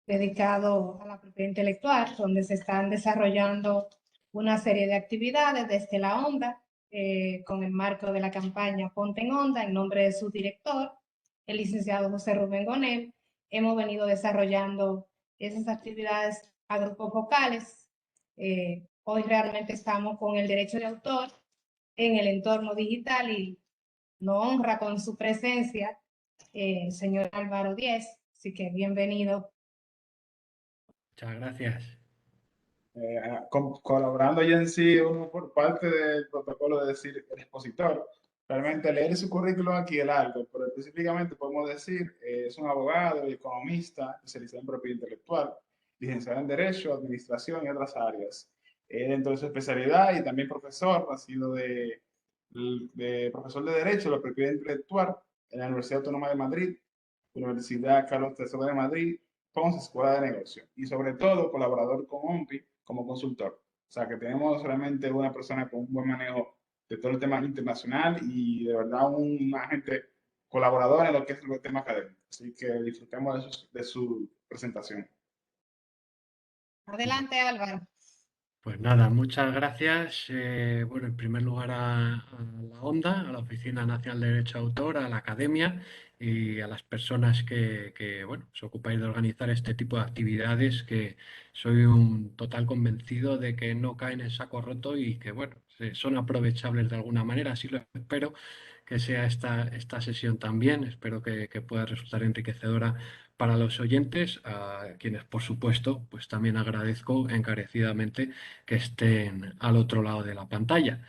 dedicado a la propiedad intelectual, donde se están desarrollando una serie de actividades desde la ONDA, con el marco de la campaña Ponte en Onda, en nombre de su director, el licenciado José Rubén Gonel. Hemos venido desarrollando esas actividades a grupos vocales. Hoy realmente estamos con el derecho de autor en el entorno digital y nos honra con su presencia, señor Álvaro Díez. Así que bienvenido. Muchas gracias. Colaborando ya en sí uno por parte del protocolo de decir el expositor. Realmente leer su currículum aquí es algo, pero específicamente podemos decir, es un abogado y economista especializado en propiedad intelectual, licenciado en Derecho, Administración y otras áreas. Dentro de su especialidad y también profesor, ha sido de profesor de Derecho de la propiedad intelectual en la Universidad Autónoma de Madrid, Universidad Carlos III de Madrid, Ponce Escuela de Negocio y sobre todo colaborador con OMPI como consultor. O sea que tenemos realmente una persona con un buen manejo de todo el tema internacional y de verdad un agente colaborador en lo que es el tema académico. Así que disfrutemos de su presentación. Adelante, Álvaro. Pues nada, muchas gracias. Bueno, en primer lugar a la ONDA, a la Oficina Nacional de Derecho de Autor, a la Academia y a las personas que, bueno, os ocupáis de organizar este tipo de actividades, que soy un total convencido de que no caen en saco roto y que, bueno, son aprovechables de alguna manera. Así lo espero que sea esta sesión también. Espero que pueda resultar enriquecedora para los oyentes, a quienes, por supuesto, pues también agradezco encarecidamente que estén al otro lado de la pantalla.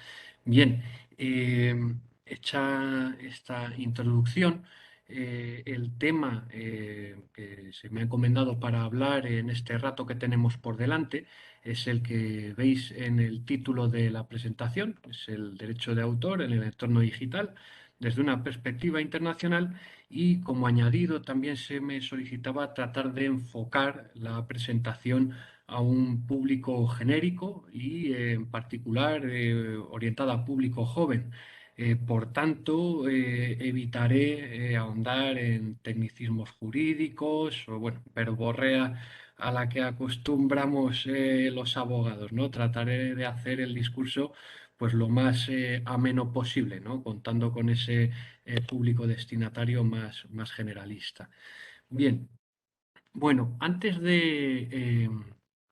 Bien, hecha esta introducción, el tema que se me ha encomendado para hablar en este rato que tenemos por delante es el que veis en el título de la presentación, es el derecho de autor en el entorno digital desde una perspectiva internacional, y como añadido también se me solicitaba tratar de enfocar la presentación a un público genérico y en particular orientada a público joven. Por tanto, evitaré ahondar en tecnicismos jurídicos o, bueno, verborrea a la que acostumbramos los abogados, ¿no? Trataré de hacer el discurso pues lo más ameno posible, ¿no? Contando con ese público destinatario más generalista. Bien, bueno, antes de...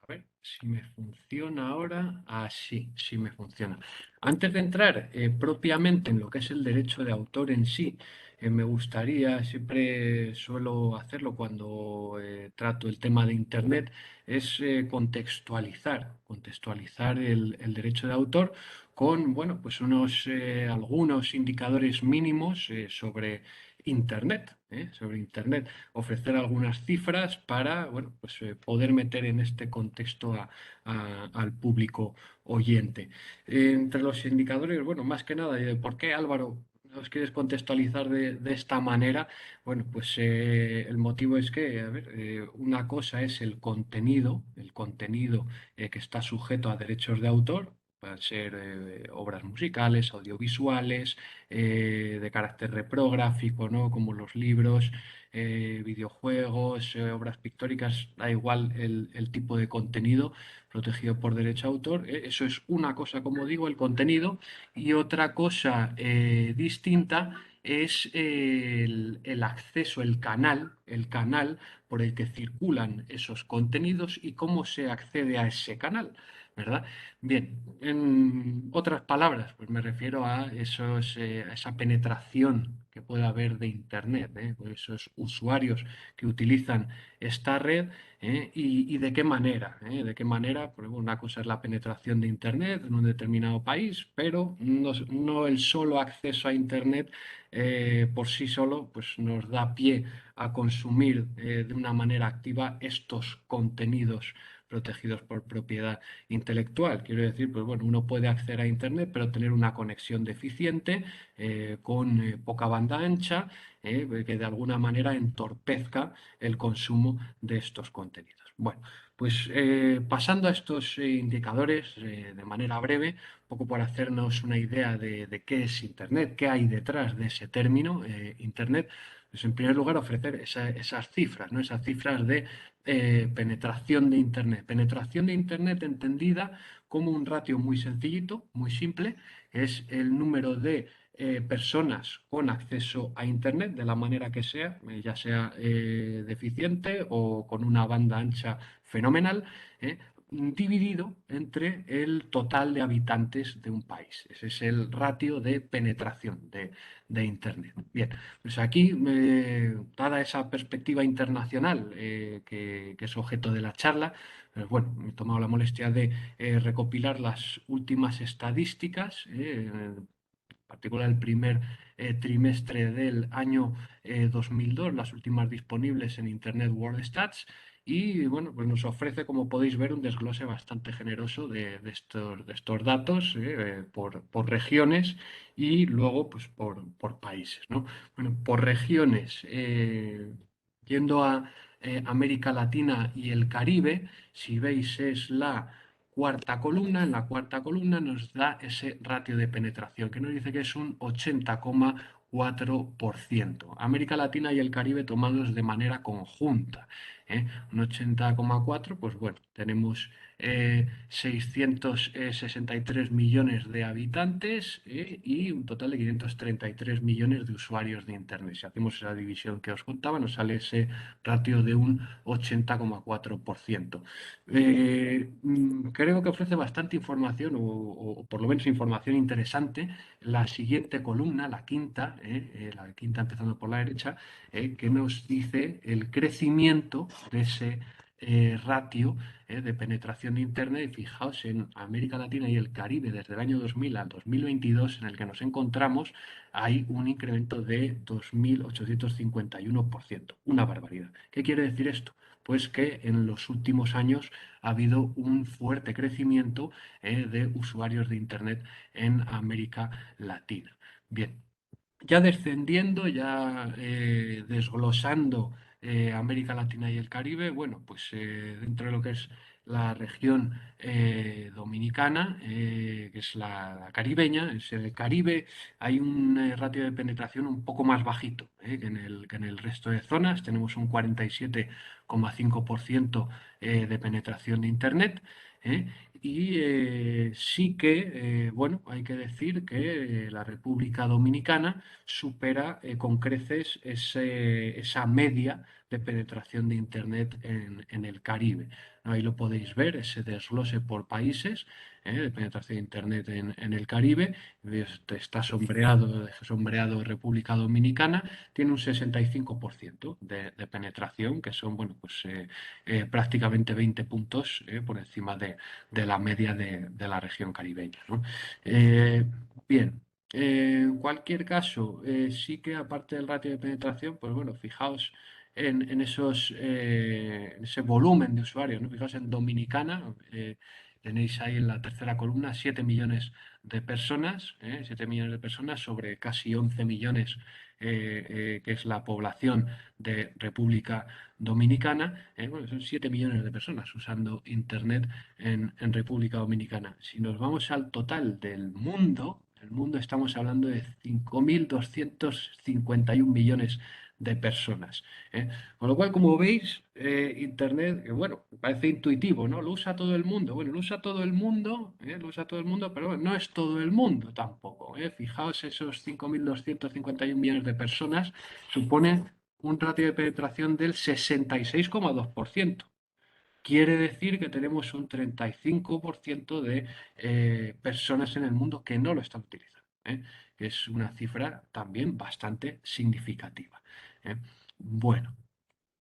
a ver si me funciona ahora. Ah, sí, sí me funciona. Antes de entrar propiamente en lo que es el derecho de autor en sí, me gustaría, siempre suelo hacerlo cuando trato el tema de Internet, es contextualizar el derecho de autor con, bueno, pues algunos indicadores mínimos sobre Internet, ofrecer algunas cifras para, bueno, pues, poder meter en este contexto al público oyente. Entre los indicadores, bueno, más que nada, ¿por qué, Álvaro, nos quieres contextualizar de esta manera? Bueno, pues el motivo es que, a ver, una cosa es el contenido que está sujeto a derechos de autor. Pueden ser obras musicales, audiovisuales, de carácter reprográfico, ¿no? Como los libros, videojuegos, obras pictóricas, da igual el tipo de contenido protegido por derecho a autor. Eso es una cosa, como digo, el contenido, y otra cosa distinta es el acceso, el canal por el que circulan esos contenidos y cómo se accede a ese canal, ¿verdad? Bien, en otras palabras, pues me refiero a esa penetración que puede haber de Internet, con esos usuarios que utilizan esta red, y de qué manera, de qué manera, pues una cosa es la penetración de Internet en un determinado país, pero no el solo acceso a Internet por sí solo, pues nos da pie a consumir de una manera activa estos contenidos protegidos por propiedad intelectual. Quiero decir, pues bueno, uno puede acceder a Internet, pero tener una conexión deficiente, con poca banda ancha, que de alguna manera entorpezca el consumo de estos contenidos. Bueno, pues pasando a estos indicadores de manera breve, un poco para hacernos una idea de qué es Internet, qué hay detrás de ese término, Internet. Pues en primer lugar, ofrecer esas cifras, ¿no? Esas cifras de penetración de Internet. Penetración de Internet entendida como un ratio muy sencillito, muy simple, es el número de personas con acceso a Internet de la manera que sea, ya sea deficiente o con una banda ancha fenomenal, ¿eh? Dividido entre el total de habitantes de un país. Ese es el ratio de penetración de Internet. Bien, pues aquí, dada esa perspectiva internacional que es objeto de la charla, pues bueno, me he tomado la molestia de recopilar las últimas estadísticas, en particular el primer trimestre del año 2002, las últimas disponibles en Internet World Stats, y bueno, pues nos ofrece, como podéis ver, un desglose bastante generoso de estos datos por regiones y luego pues por países, ¿no? Bueno, por regiones, yendo a América Latina y el Caribe, si veis es la cuarta columna. En la cuarta columna nos da ese ratio de penetración, que nos dice que es un 80,4%. América Latina y el Caribe tomados de manera conjunta. Un 80,4, pues bueno, tenemos 663 millones de habitantes y un total de 533 millones de usuarios de Internet. Si hacemos esa división que os contaba, nos sale ese ratio de un 80,4%. Creo que ofrece bastante información, o por lo menos información interesante, la siguiente columna, la quinta empezando por la derecha, que nos dice el crecimiento de ese ratio de penetración de Internet. Y fijaos, en América Latina y el Caribe, desde el año 2000 al 2022, en el que nos encontramos, hay un incremento de 2.851%. Una barbaridad. ¿Qué quiere decir esto? Pues que en los últimos años ha habido un fuerte crecimiento de usuarios de Internet en América Latina. Bien, ya descendiendo, ya desglosando América Latina y el Caribe, bueno, pues dentro de lo que es la región dominicana, que es la caribeña, es el Caribe, hay un ratio de penetración un poco más bajito que en el resto de zonas. Tenemos un 47,5% de penetración de Internet. ¿eh? Y sí que, bueno, hay que decir que la República Dominicana supera con creces esa media de penetración de Internet en el Caribe, ¿no? Ahí lo podéis ver, ese desglose por países de penetración de Internet en el Caribe. Está sombreado República Dominicana, tiene un 65% de penetración, que son, bueno, pues prácticamente 20 puntos por encima de la media de la región caribeña, ¿no? Bien. En cualquier caso, sí que aparte del ratio de penetración, pues bueno, fijaos en ese volumen de usuarios, ¿no? Fijaos en Dominicana, tenéis ahí en la tercera columna 7 millones de personas, 7 millones de personas sobre casi 11 millones, que es la población de República Dominicana. Bueno, son 7 millones de personas usando Internet en República Dominicana. Si nos vamos al total del mundo, el mundo estamos hablando de 5.251 millones de personas. Con lo cual, como veis, Internet, que bueno, parece intuitivo, ¿no? Lo usa todo el mundo. Bueno, lo usa todo el mundo, lo usa todo el mundo, pero bueno, no es todo el mundo tampoco. Fijaos, esos 5.251 millones de personas suponen un ratio de penetración del 66,2%. Quiere decir que tenemos un 35% de personas en el mundo que no lo están utilizando, que es una cifra también bastante significativa. ¿eh? Bueno,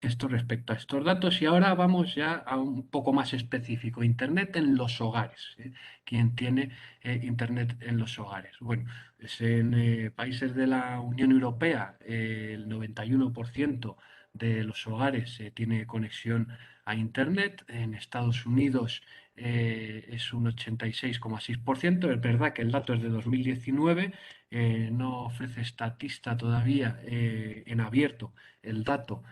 esto respecto a estos datos, y ahora vamos ya a un poco más específico. Internet en los hogares. ¿Quién tiene Internet en los hogares? Bueno, pues en países de la Unión Europea, el 91% de los hogares tiene conexión a Internet. En Estados Unidos es un 86,6%. Es verdad que el dato es de 2019, no ofrece estatista todavía en abierto el dato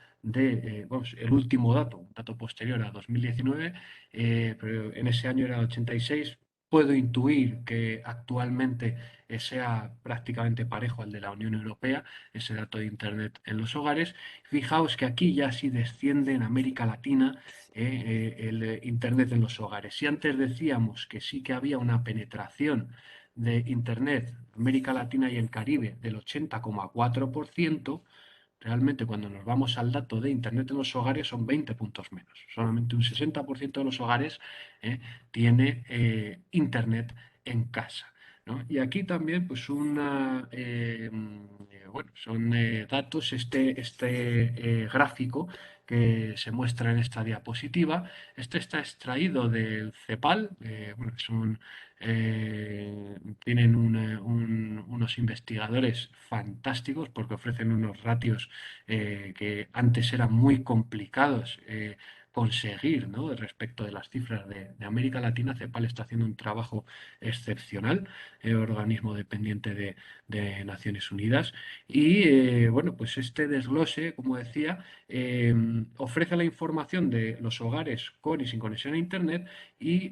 vamos, el último dato, un dato posterior a 2019, pero en ese año era 86, Puedo intuir que actualmente sea prácticamente parejo al de la Unión Europea, ese dato de Internet en los hogares. Fijaos que aquí ya sí desciende en América Latina el Internet en los hogares. Si antes decíamos que sí que había una penetración de Internet en América Latina y el Caribe del 80,4%, realmente cuando nos vamos al dato de Internet en los hogares son 20 puntos menos. Solamente un 60% de los hogares tiene Internet en casa, ¿no? Y aquí también, pues, bueno, son datos, este gráfico que se muestra en esta diapositiva. Este está extraído del CEPAL, bueno, tienen unos investigadores fantásticos porque ofrecen unos ratios que antes eran muy complicados conseguir, ¿no? Respecto de las cifras de América Latina. CEPAL está haciendo un trabajo excepcional, organismo dependiente de Naciones Unidas. Y bueno, pues este desglose, como decía, ofrece la información de los hogares con y sin conexión a Internet y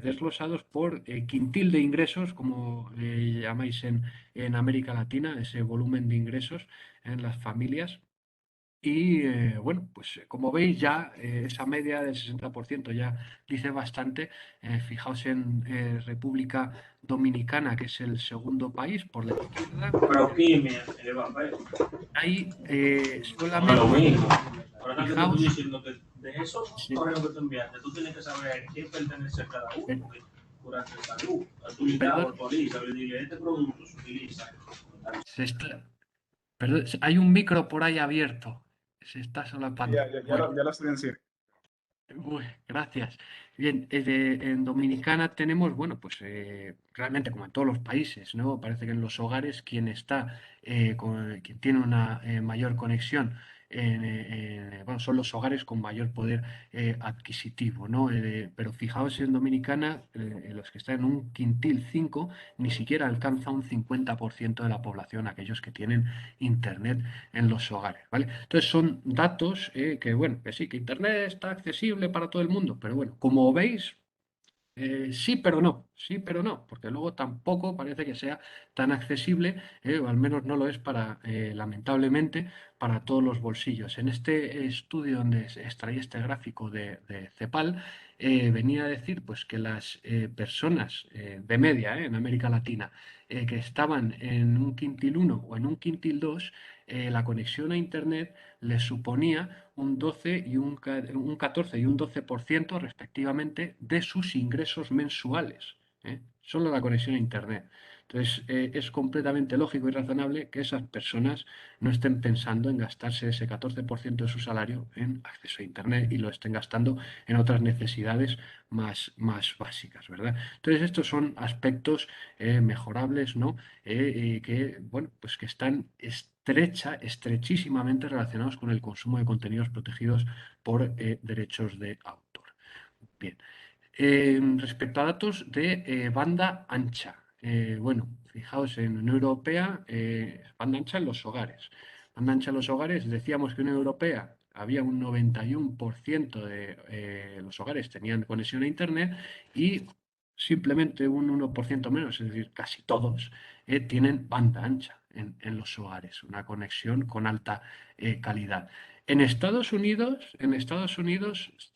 desglosados por quintil de ingresos, como llamáis en América Latina, ese volumen de ingresos en las familias. Y bueno, pues como veis ya esa media del 60% ya dice bastante. Fijaos en República Dominicana, que es el segundo país por la izquierda. Pero química, el papel, Hay no es lo solamente, mismo. Ahora que te estoy fijaos, diciendo que de esos sí, correos que tú enviaste, tú tienes que saber a quién pertenece a cada uno, per- porque durante salud, actualizado, perdón, actualiza, le dile, este producto se utiliza. perdón, hay un micro por ahí abierto, se está solapando. Bueno. Ya lo silencié. Uy, gracias. Bien, en Dominicana tenemos, bueno, pues realmente como en todos los países, ¿no? Parece que en los hogares quien está, quien tiene una mayor conexión, bueno, son los hogares con mayor poder adquisitivo, ¿no? Pero fijaos en Dominicana, en los que están en un quintil 5 ni siquiera alcanza un 50% de la población, aquellos que tienen internet en los hogares, ¿vale? Entonces son datos que, bueno, que sí, que Internet está accesible para todo el mundo, pero bueno, como veis, sí, pero no, sí, pero no, porque luego tampoco parece que sea tan accesible, o al menos no lo es para, lamentablemente, para todos los bolsillos. En este estudio donde se extraía este gráfico de CEPAL, venía a decir pues que las personas de media en América Latina que estaban en un quintil uno o en un quintil 2, la conexión a Internet les suponía un 12 y un 14 y un 12% respectivamente de sus ingresos mensuales, ¿eh? Solo la conexión a Internet. Entonces, es completamente lógico y razonable que esas personas no estén pensando en gastarse ese 14% de su salario en acceso a Internet y lo estén gastando en otras necesidades más básicas, ¿verdad? Entonces, estos son aspectos mejorables, ¿no? Que, bueno, pues que están estrechísimamente relacionados con el consumo de contenidos protegidos por derechos de autor. Bien. Respecto a datos de banda ancha, bueno, fijaos en Unión Europea, banda ancha en los hogares. Banda ancha en los hogares, decíamos que en Unión Europea había un 91% de los hogares tenían conexión a Internet y simplemente un 1% menos, es decir, casi todos tienen banda ancha en los hogares, una conexión con alta calidad. En Estados Unidos,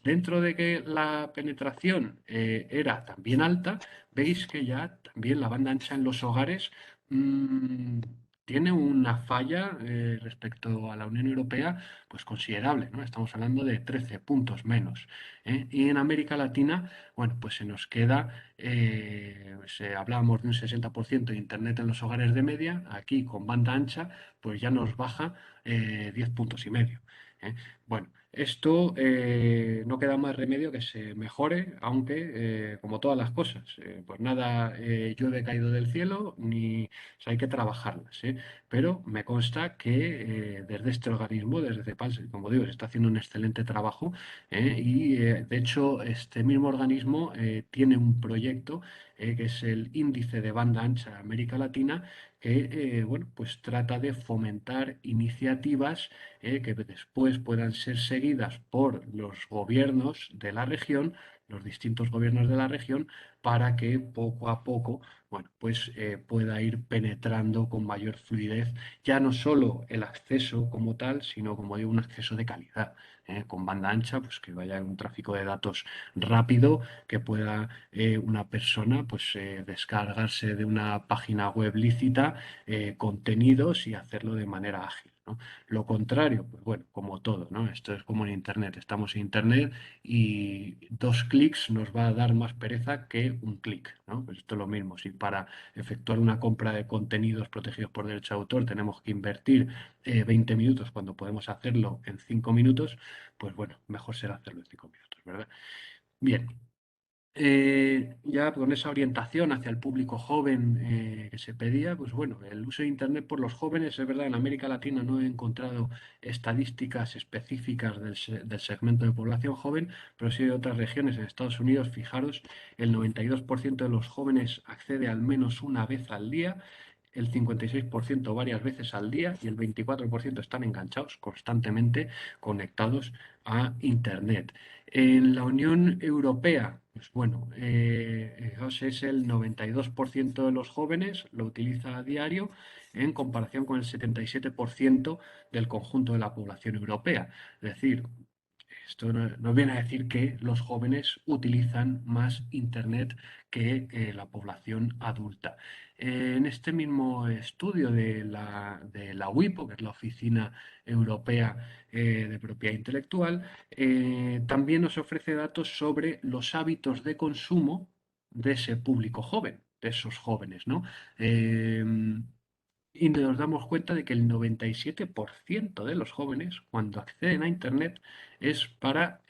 dentro de que la penetración era también alta, veis que ya también la banda ancha en los hogares mm, tiene una falla respecto a la Unión Europea, pues considerable, ¿no? Estamos hablando de 13 puntos menos. Y en América Latina, bueno, pues se nos queda, hablábamos de un 60% de Internet en los hogares de media, aquí con banda ancha, pues ya nos baja 10 puntos y medio. ¿Eh? Bueno, esto no queda más remedio que se mejore, aunque, como todas las cosas, pues nada llueve caído del cielo, ni o sea, hay que trabajarlas, ¿eh? Pero me consta que desde este organismo, desde CEPAL, como digo, se está haciendo un excelente trabajo, y de hecho este mismo organismo tiene un proyecto que es el Índice de Banda Ancha América Latina, que bueno, pues trata de fomentar iniciativas que después puedan ser seguidas por los gobiernos de la región, los distintos gobiernos de la región, para que poco a poco, bueno, pues pueda ir penetrando con mayor fluidez ya no solo el acceso como tal, sino como digo, un acceso de calidad, con banda ancha, pues que vaya un tráfico de datos rápido, que pueda una persona pues descargarse de una página web lícita contenidos y hacerlo de manera ágil, ¿no? Lo contrario, pues bueno, como todo, ¿no? Esto es como en Internet. Estamos en Internet y 2 clics nos va a dar más pereza que un clic, ¿no? Pues esto es lo mismo. Si para efectuar una compra de contenidos protegidos por derecho de autor tenemos que invertir 20 minutos cuando podemos hacerlo en 5 minutos, pues bueno, mejor será hacerlo en 5 minutos, ¿verdad? Bien. Ya con esa orientación hacia el público joven que se pedía, pues bueno, el uso de Internet por los jóvenes, es verdad, en América Latina no he encontrado estadísticas específicas del segmento de población joven, pero sí de otras regiones. En Estados Unidos, fijaros, el 92% de los jóvenes accede al menos una vez al día, el 56% varias veces al día y el 24% están enganchados constantemente, conectados a Internet. En la Unión Europea, pues bueno, fijaos, es el 92% de los jóvenes lo utiliza a diario en comparación con el 77% del conjunto de la población europea. Es decir, esto nos viene a decir que los jóvenes utilizan más Internet que la población adulta. En este mismo estudio de la WIPO, que es la Oficina Europea de Propiedad Intelectual, también nos ofrece datos sobre los hábitos de consumo de ese público joven, de esos jóvenes, ¿no? Y nos damos cuenta de que el 97% de los jóvenes, cuando acceden a Internet, es para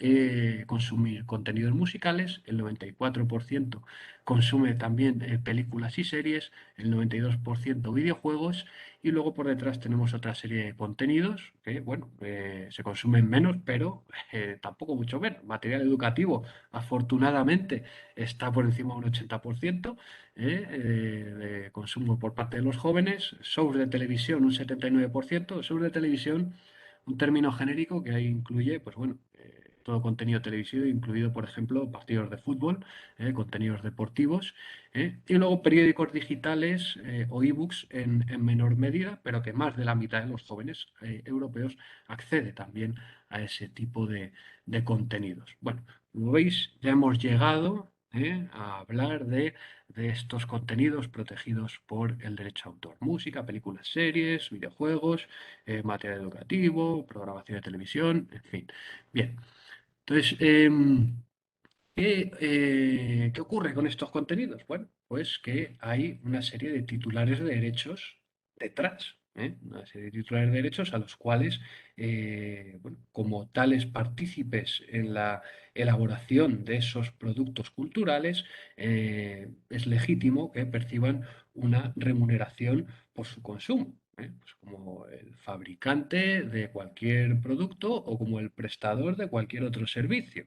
consumir contenidos musicales, el 94% consume también películas y series, el 92% videojuegos, y luego por detrás tenemos otra serie de contenidos que, bueno, se consumen menos, pero tampoco mucho menos. Material educativo, afortunadamente, está por encima de un 80%, de consumo por parte de los jóvenes. Shows de televisión, un 79%. Shows de televisión, un término genérico que ahí incluye, pues bueno, todo contenido televisivo, incluido, por ejemplo, partidos de fútbol, contenidos deportivos, y luego periódicos digitales o ebooks en menor medida, pero que más de la mitad de los jóvenes europeos accede también a ese tipo de contenidos. Bueno, como veis, ya hemos llegado a hablar de estos contenidos protegidos por el derecho a autor. Música, películas, series, videojuegos, material educativo, programación de televisión, en fin. Bien, entonces, ¿qué ocurre con estos contenidos? Bueno, pues que hay una serie de titulares de derechos detrás, ¿eh? Una serie de titulares de derechos a los cuales, bueno, como tales partícipes en la elaboración de esos productos culturales, es legítimo que perciban una remuneración por su consumo. Pues como el fabricante de cualquier producto o como el prestador de cualquier otro servicio.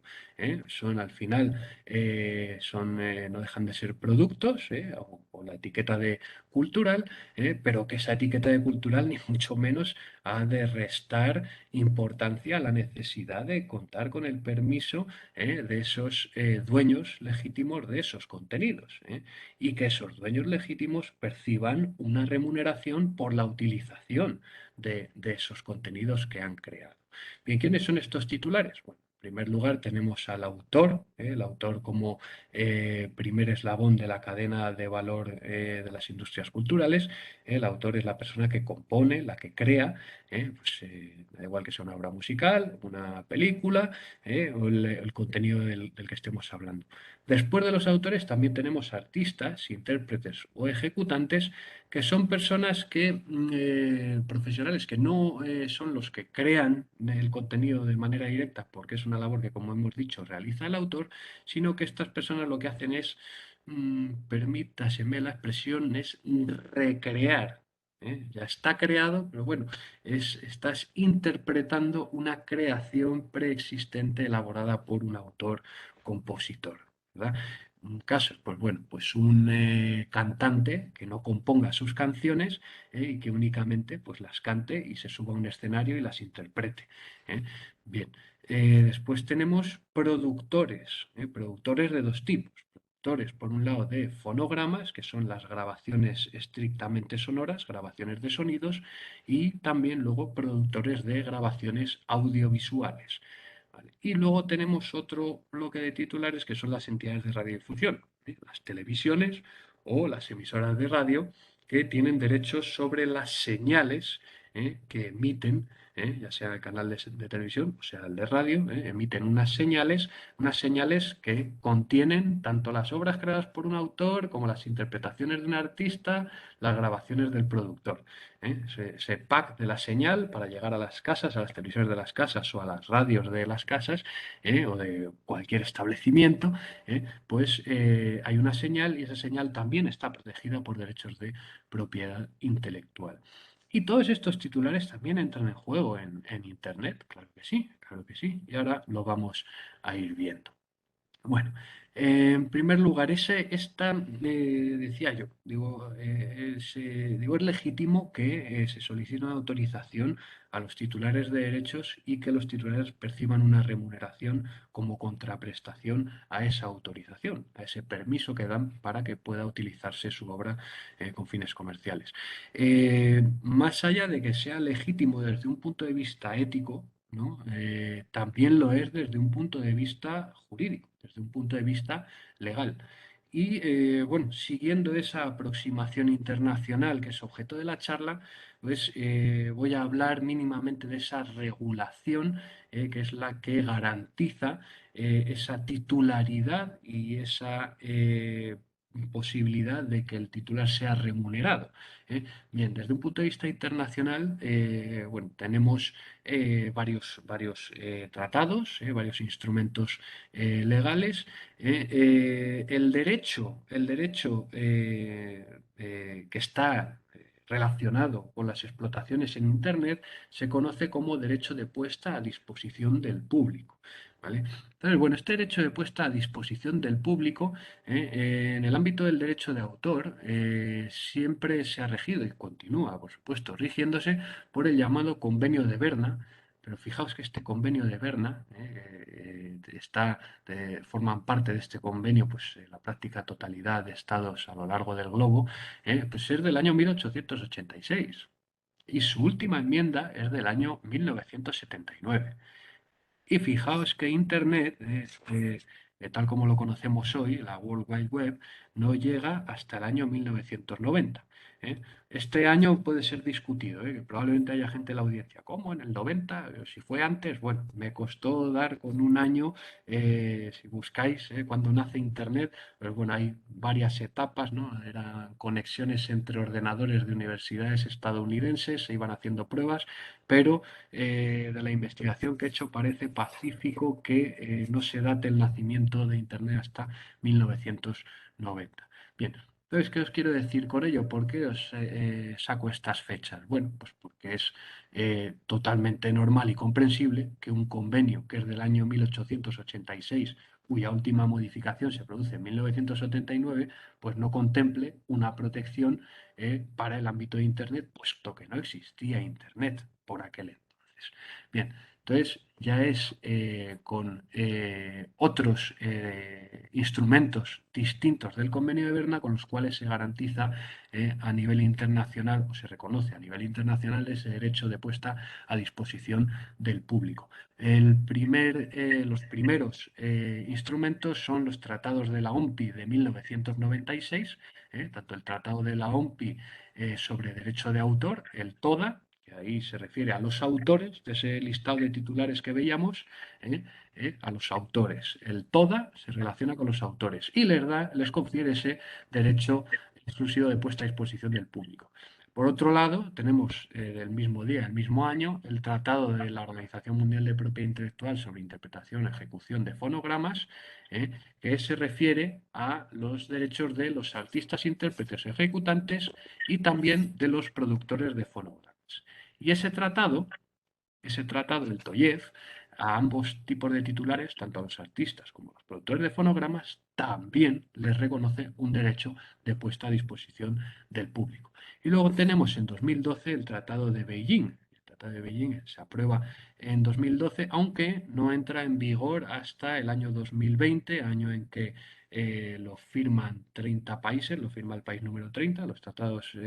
Son al final, no dejan de ser productos, o la etiqueta de cultural, pero que esa etiqueta de cultural ni mucho menos ha de restar importancia a la necesidad de contar con el permiso de esos dueños legítimos de esos contenidos, y que esos dueños legítimos perciban una remuneración por la utilización de esos contenidos que han creado. Bien, ¿quiénes son estos titulares? Bueno, en primer lugar tenemos al autor, el autor como primer eslabón de la cadena de valor de las industrias culturales. El autor es la persona que compone, la que crea, pues, da igual que sea una obra musical, una película, o el contenido del que estemos hablando. Después de los autores también tenemos artistas, intérpretes o ejecutantes, que son personas profesionales que no son los que crean el contenido de manera directa, porque es una labor que, como hemos dicho, realiza el autor, sino que estas personas lo que hacen es, permítaseme la expresión, es recrear. Ya está creado, pero bueno, estás interpretando una creación preexistente elaborada por un autor compositor, ¿verdad? casos, pues bueno, pues un cantante que no componga sus canciones y que únicamente pues las cante y se suba a un escenario y las interprete. ¿eh? Bien, después tenemos productores de dos tipos. Productores, por un lado, de fonogramas, que son las grabaciones estrictamente sonoras, grabaciones de sonidos, y también luego productores de grabaciones audiovisuales. ¿Vale? Y luego tenemos otro bloque de titulares que son las entidades de radiodifusión, las televisiones o las emisoras de radio que tienen derechos sobre las señales que emiten, ya sea el canal de televisión o sea el de radio, emiten unas señales que contienen tanto las obras creadas por un autor como las interpretaciones de un artista, las grabaciones del productor. Ese pack de la señal para llegar a las casas, a las televisiones de las casas o a las radios de las casas o de cualquier establecimiento, pues hay una señal y esa señal también está protegida por derechos de propiedad intelectual. Y todos estos titulares también entran en juego en Internet, claro que sí, claro que sí. Y ahora lo vamos a ir viendo. Bueno, en primer lugar, decía yo, digo, es legítimo que se solicite una autorización a los titulares de derechos y que los titulares perciban una remuneración como contraprestación a esa autorización, a ese permiso que dan para que pueda utilizarse su obra con fines comerciales. Más allá de que sea legítimo desde un punto de vista ético, ¿no? También lo es desde un punto de vista jurídico, desde un punto de vista legal. Y bueno, siguiendo esa aproximación internacional que es objeto de la charla, pues voy a hablar mínimamente de esa regulación que es la que garantiza esa titularidad y esa posibilidad de que el titular sea remunerado. Bien, desde un punto de vista internacional, bueno, tenemos varios tratados, varios instrumentos legales. El derecho que está relacionado con las explotaciones en Internet se conoce como derecho de puesta a disposición del público. ¿Vale? Entonces, bueno, este derecho de puesta a disposición del público en el ámbito del derecho de autor siempre se ha regido y continúa, por supuesto, rigiéndose por el llamado Convenio de Berna. Pero fijaos que este convenio de Berna forman parte de este convenio pues, la práctica totalidad de estados a lo largo del globo, pues es del año 1886 y su última enmienda es del año 1979. Y fijaos que Internet, tal como lo conocemos hoy, la World Wide Web, no llega hasta el año 1990. ¿eh? Este año puede ser discutido, que probablemente haya gente en la audiencia. ¿Cómo en el 90? Si fue antes, bueno, me costó dar con un año, si buscáis, cuando nace Internet, pero bueno, hay varias etapas, ¿no? Eran conexiones entre ordenadores de universidades estadounidenses, se iban haciendo pruebas, pero de la investigación que he hecho parece pacífico que no se date el nacimiento de Internet hasta 1990. Bien, entonces, ¿qué os quiero decir con ello? ¿Por qué os saco estas fechas? Bueno, pues porque es totalmente normal y comprensible que un convenio que es del año 1886, cuya última modificación se produce en 1979, pues no contemple una protección para el ámbito de Internet, puesto que no existía Internet por aquel entonces. Bien, entonces ya es con otros instrumentos distintos del Convenio de Berna con los cuales se garantiza a nivel internacional o se reconoce a nivel internacional ese derecho de puesta a disposición del público. Los primeros instrumentos son los tratados de la OMPI de 1996, tanto el tratado de la OMPI sobre derecho de autor, el TODA, que ahí se refiere a los autores de ese listado de titulares que veíamos, a los autores. El TODA se relaciona con los autores y les confiere ese derecho exclusivo de puesta a disposición del público. Por otro lado, tenemos del mismo día, el mismo año, el Tratado de la Organización Mundial de Propiedad Intelectual sobre interpretación y ejecución de fonogramas, que se refiere a los derechos de los artistas, intérpretes, ejecutantes y también de los productores de fonogramas. Y ese tratado, el TOIEF, a ambos tipos de titulares, tanto a los artistas como a los productores de fonogramas, también les reconoce un derecho de puesta a disposición del público. Y luego tenemos en 2012 el Tratado de Beijing. El Tratado de Beijing se aprueba en 2012, aunque no entra en vigor hasta el año 2020, año en que lo firman 30 países, lo firma el país número 30. Los tratados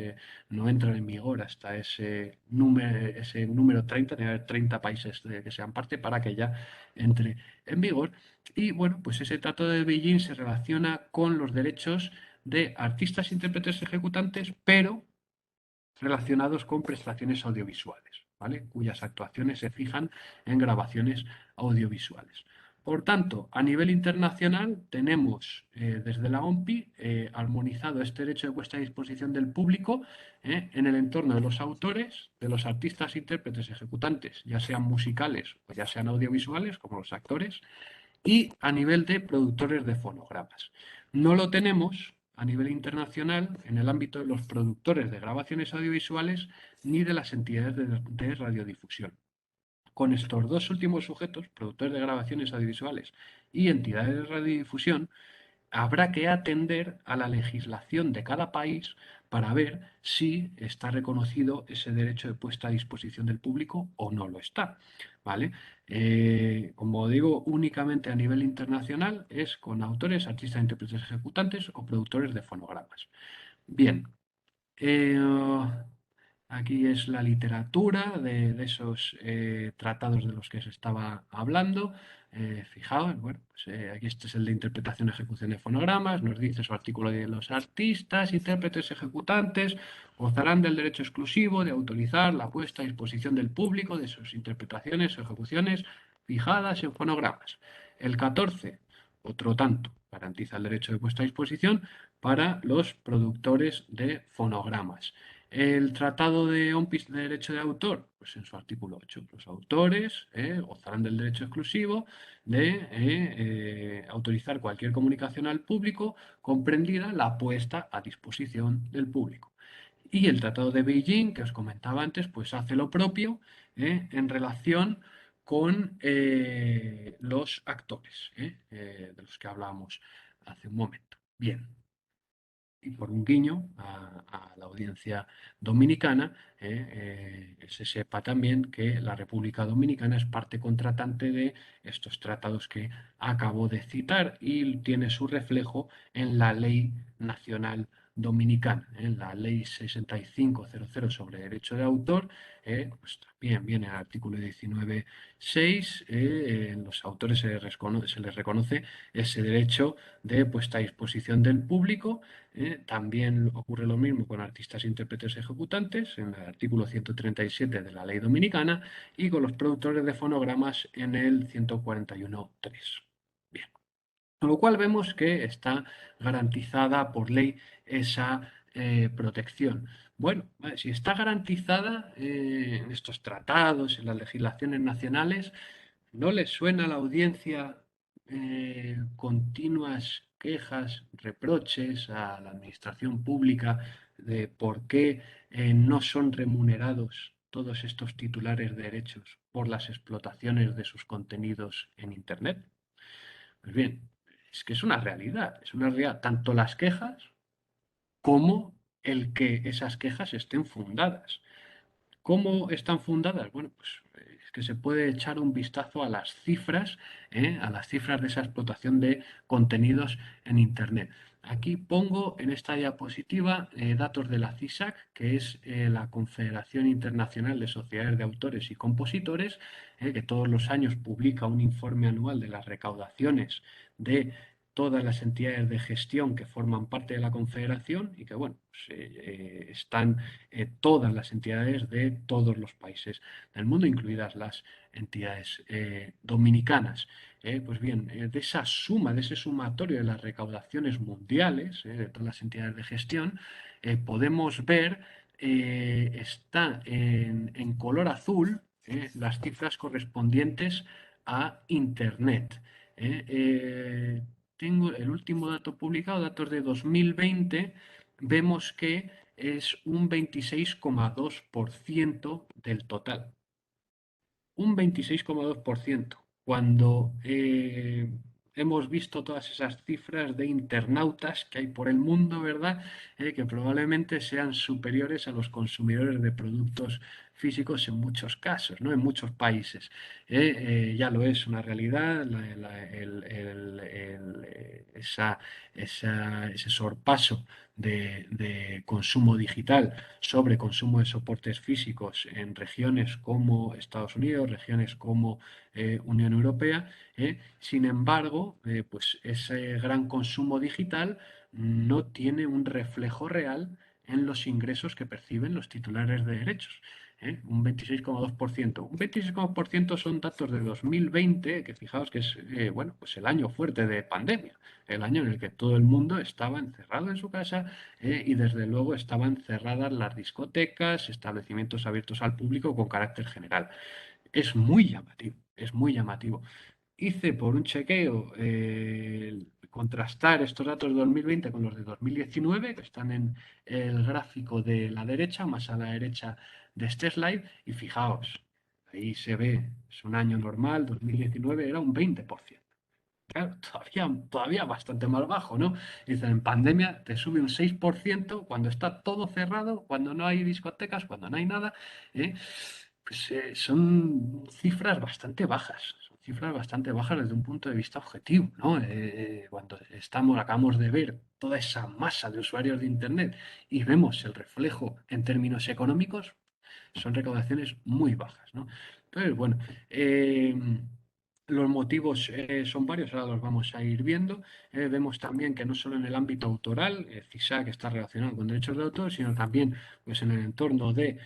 no entran en vigor hasta ese número 30, tiene que haber 30 países que sean parte para que ya entre en vigor. Y bueno, pues ese Tratado de Beijing se relaciona con los derechos de artistas, intérpretes, ejecutantes, pero relacionados con prestaciones audiovisuales, ¿vale? Cuyas actuaciones se fijan en grabaciones audiovisuales. Por tanto, a nivel internacional tenemos desde la OMPI armonizado este derecho de puesta a disposición del público en el entorno de los autores, de los artistas, intérpretes, ejecutantes, ya sean musicales o ya sean audiovisuales, como los actores, y a nivel de productores de fonogramas. No lo tenemos a nivel internacional en el ámbito de los productores de grabaciones audiovisuales ni de las entidades de radiodifusión. Con estos dos últimos sujetos, productores de grabaciones audiovisuales y entidades de radiodifusión, habrá que atender a la legislación de cada país para ver si está reconocido ese derecho de puesta a disposición del público o no lo está, ¿vale? Como digo, únicamente a nivel internacional es con autores, artistas, intérpretes, ejecutantes o productores de fonogramas. Bien, eh, aquí es la literatura de esos tratados de los que se estaba hablando. Fijaos, bueno, pues, aquí este es el de interpretación y ejecución de fonogramas. Nos dice su artículo de los artistas, intérpretes, ejecutantes gozarán del derecho exclusivo de autorizar la puesta a disposición del público de sus interpretaciones o ejecuciones fijadas en fonogramas. El 14, otro tanto, garantiza el derecho de puesta a disposición para los productores de fonogramas. El Tratado de OMPIS de Derecho de Autor, pues en su artículo 8, los autores gozarán del derecho exclusivo de autorizar cualquier comunicación al público, comprendida la puesta a disposición del público. Y el Tratado de Beijing, que os comentaba antes, pues hace lo propio en relación con los actores, de los que hablábamos hace un momento. Bien, y por un guiño a la audiencia dominicana, se sepa también que la República Dominicana es parte contratante de estos tratados que acabo de citar y tiene su reflejo en la Ley Nacional Dominicana, en la Ley 6500 sobre Derecho de Autor. Pues también viene el artículo 19.6, los autores se les reconoce ese derecho de puesta a disposición del público. También ocurre lo mismo con artistas, intérpretes, ejecutantes en el artículo 137 de la Ley Dominicana y con los productores de fonogramas en el 141.3. Bien, con lo cual vemos que está garantizada por ley esa protección. Bueno, si está garantizada en estos tratados, en las legislaciones nacionales, ¿no les suena a la audiencia continuas quejas, reproches a la administración pública de por qué no son remunerados todos estos titulares de derechos por las explotaciones de sus contenidos en Internet? Pues bien, es que es una realidad, tanto las quejas como el que esas quejas estén fundadas. ¿Cómo están fundadas? Bueno, pues es que se puede echar un vistazo a las cifras de esa explotación de contenidos en Internet. Aquí pongo en esta diapositiva datos de la CISAC, que es la Confederación Internacional de Sociedades de Autores y Compositores, que todos los años publica un informe anual de las recaudaciones de todas las entidades de gestión que forman parte de la Confederación y que, bueno, pues, están todas las entidades de todos los países del mundo, incluidas las entidades dominicanas. Pues bien, de esa suma, de ese sumatorio de las recaudaciones mundiales, de todas las entidades de gestión, podemos ver, está en color azul, las cifras correspondientes a Internet. Tengo el último dato publicado, datos de 2020, vemos que es un 26,2% del total. un 26,2%. Cuando hemos visto todas esas cifras de internautas que hay por el mundo, ¿verdad? Que probablemente sean superiores a los consumidores de productos físicos en muchos casos, ¿no? En muchos países. Ya lo es una realidad, ese sorpaso de consumo digital sobre consumo de soportes físicos en regiones como Estados Unidos, regiones como Unión Europea. Sin embargo, pues ese gran consumo digital no tiene un reflejo real en los ingresos que perciben los titulares de derechos. Un 26,2%. Un 26,2% son datos de 2020, que fijaos que es bueno, pues el año fuerte de pandemia, el año en el que todo el mundo estaba encerrado en su casa y desde luego estaban cerradas las discotecas, establecimientos abiertos al público con carácter general. Es muy llamativo, es muy llamativo. Hice por un chequeo contrastar estos datos de 2020 con los de 2019, que están en el gráfico de la derecha, más a la derecha de este slide, y fijaos, ahí se ve, es un año normal, 2019 era un 20%. Claro, todavía bastante más bajo, ¿no? Dicen, en pandemia te sube un 6% cuando está todo cerrado, cuando no hay discotecas, cuando no hay nada. ¿eh? Pues son cifras bastante bajas, son cifras bastante bajas desde un punto de vista objetivo, ¿no? Cuando acabamos de ver toda esa masa de usuarios de Internet y vemos el reflejo en términos económicos, son recaudaciones muy bajas, ¿no? Entonces, bueno, los motivos son varios, ahora los vamos a ir viendo. Vemos también que no solo en el ámbito autoral, CISAC está relacionado con derechos de autor, sino también pues, en el entorno de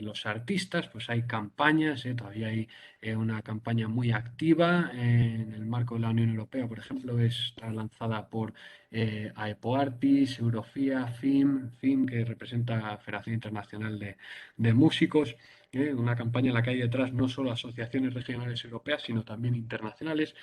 los artistas, pues hay campañas, todavía hay una campaña muy activa en el marco de la Unión Europea, por ejemplo, está lanzada por AEPO Artis, Eurofia, FIM, que representa la Federación Internacional de Músicos. Una campaña en la que hay detrás no solo asociaciones regionales europeas, sino también internacionales,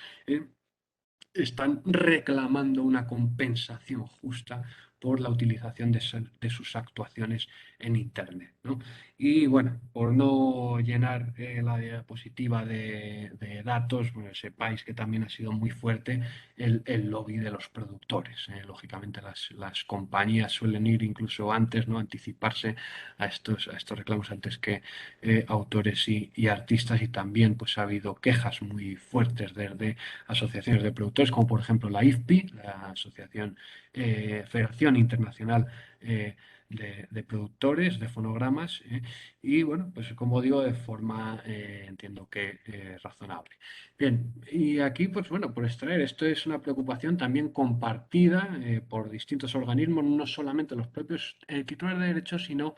están reclamando una compensación justa por la utilización de sus actuaciones en Internet, ¿no? Y bueno, por no llenar la diapositiva de datos, bueno, sepáis que también ha sido muy fuerte el lobby de los productores. Lógicamente las compañías suelen ir incluso antes, ¿no? Anticiparse a estos reclamos antes que autores y artistas, y también pues ha habido quejas muy fuertes desde asociaciones de productores, como por ejemplo la IFPI, la Federación Internacional de Productores de Fonogramas, y bueno, pues como digo, de forma entiendo que razonable. Bien, y aquí pues bueno, por extraer, esto es una preocupación también compartida por distintos organismos, no solamente los propios titulares de derechos, sino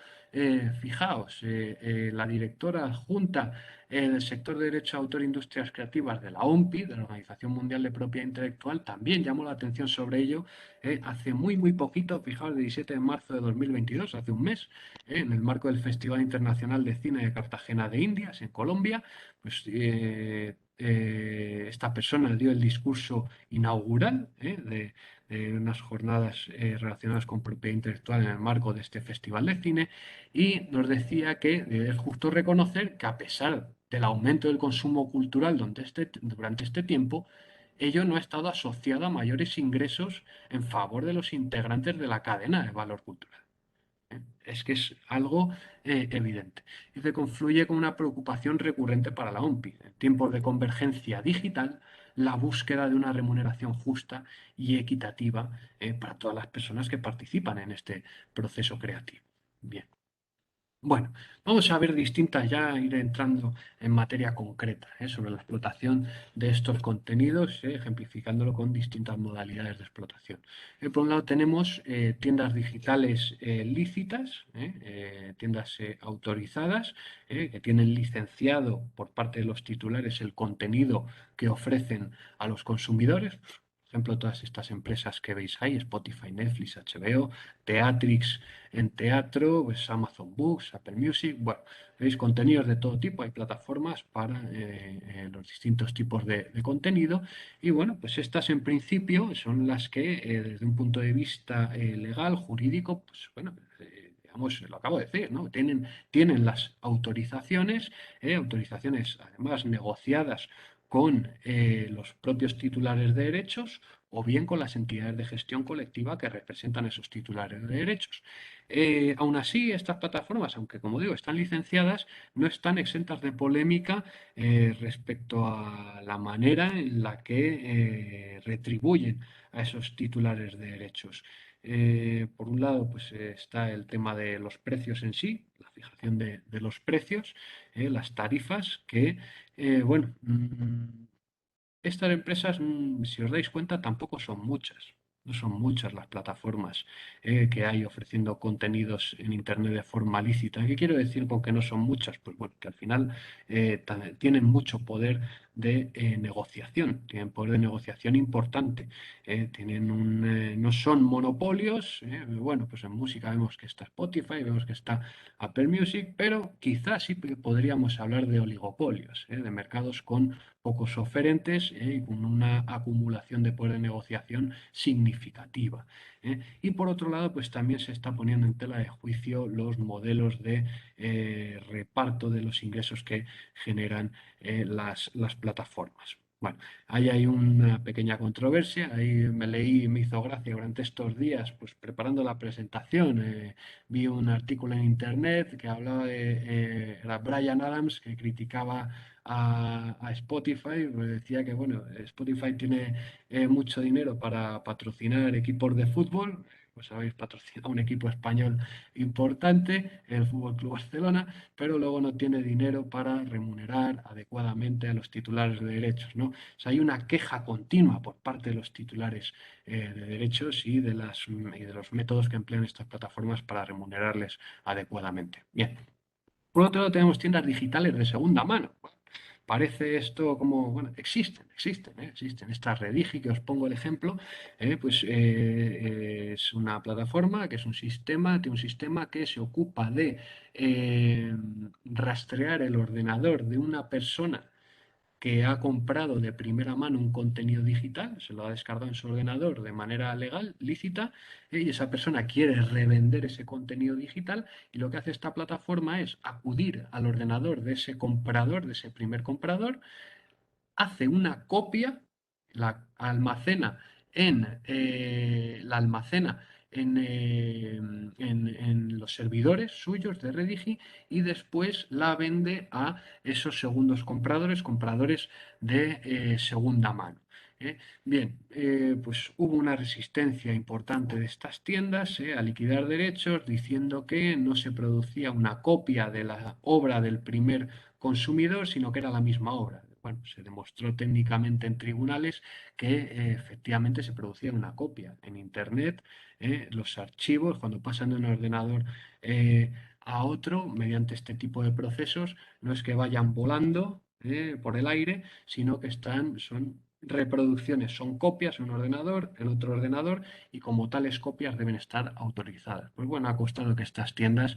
fijaos, la directora adjunta del sector de Derecho de Autor e Industrias Creativas de la OMPI, de la Organización Mundial de Propiedad Intelectual, también llamó la atención sobre ello hace muy poquito, fijaos, el 17 de marzo de 2022, hace un mes, en el marco del Festival Internacional de Cine de Cartagena de Indias, en Colombia, pues esta persona dio el discurso inaugural de unas jornadas relacionadas con propiedad intelectual en el marco de este Festival de Cine, y nos decía que es justo reconocer que a pesar del aumento del consumo cultural durante este tiempo, ello no ha estado asociado a mayores ingresos en favor de los integrantes de la cadena de valor cultural. Es que es algo evidente. Y se confluye con una preocupación recurrente para la OMPI. En tiempos de convergencia digital, la búsqueda de una remuneración justa y equitativa para todas las personas que participan en este proceso creativo. Bien. Bueno, vamos a ver distintas, ya ir entrando en materia concreta sobre la explotación de estos contenidos, ejemplificándolo con distintas modalidades de explotación. Por un lado tenemos tiendas digitales lícitas, tiendas autorizadas, que tienen licenciado por parte de los titulares el contenido que ofrecen a los consumidores. Por ejemplo, todas estas empresas que veis ahí, Spotify, Netflix, HBO, Teatrix en teatro, pues Amazon Books, Apple Music, bueno, veis contenidos de todo tipo, hay plataformas para los distintos tipos de contenido, y bueno, pues estas en principio son las que desde un punto de vista legal, jurídico, pues bueno, lo acabo de decir, ¿no? Tienen las autorizaciones, autorizaciones además negociadas con los propios titulares de derechos o bien con las entidades de gestión colectiva que representan esos titulares de derechos. Aún así, estas plataformas, aunque como digo, están licenciadas, no están exentas de polémica respecto a la manera en la que retribuyen a esos titulares de derechos. Por un lado, pues está el tema de los precios en sí, la fijación de los precios, las tarifas, que, bueno, estas empresas, si os dais cuenta, tampoco son muchas. No son muchas las plataformas que hay ofreciendo contenidos en Internet de forma lícita. ¿Qué quiero decir con que no son muchas? Pues bueno, que al final tienen mucho poder de negociación, tienen poder de negociación importante. No son monopolios. Bueno, pues en música vemos que está Spotify, vemos que está Apple Music, pero quizás sí que podríamos hablar de oligopolios, de mercados con pocos oferentes y con una acumulación de poder de negociación significativa. Y por otro lado, pues también se está poniendo en tela de juicio los modelos de reparto de los ingresos que generan las plataformas. Bueno, ahí hay una pequeña controversia, ahí me hizo gracia durante estos días, pues preparando la presentación, vi un artículo en internet que hablaba era Brian Adams, que criticaba a Spotify, pues decía que bueno, Spotify tiene mucho dinero para patrocinar equipos de fútbol, pues habéis patrocinado un equipo español importante, el Fútbol Club Barcelona, pero luego no tiene dinero para remunerar adecuadamente a los titulares de derechos, ¿no? O sea, hay una queja continua por parte de los titulares de derechos y de los métodos que emplean estas plataformas para remunerarles adecuadamente. Bien. Por otro lado, tenemos tiendas digitales de segunda mano. Parece esto como, bueno, existen. Esta Redigi, que os pongo el ejemplo, pues es una plataforma que es tiene un sistema que se ocupa de rastrear el ordenador de una persona que ha comprado de primera mano un contenido digital, se lo ha descargado en su ordenador de manera legal, lícita, y esa persona quiere revender ese contenido digital y lo que hace esta plataforma es acudir al ordenador de ese comprador, de ese primer comprador, hace una copia, la almacena en los servidores suyos de Redigi y después la vende a esos segundos compradores de segunda mano. Bien, pues hubo una resistencia importante de estas tiendas a liquidar derechos, diciendo que no se producía una copia de la obra del primer consumidor, sino que era la misma obra. Bueno, se demostró técnicamente en tribunales que efectivamente se producía una copia. En Internet, los archivos, cuando pasan de un ordenador a otro, mediante este tipo de procesos, no es que vayan volando por el aire, sino que son reproducciones, son copias en un ordenador, en otro ordenador, y como tales copias deben estar autorizadas. Pues bueno, ha costado que estas tiendas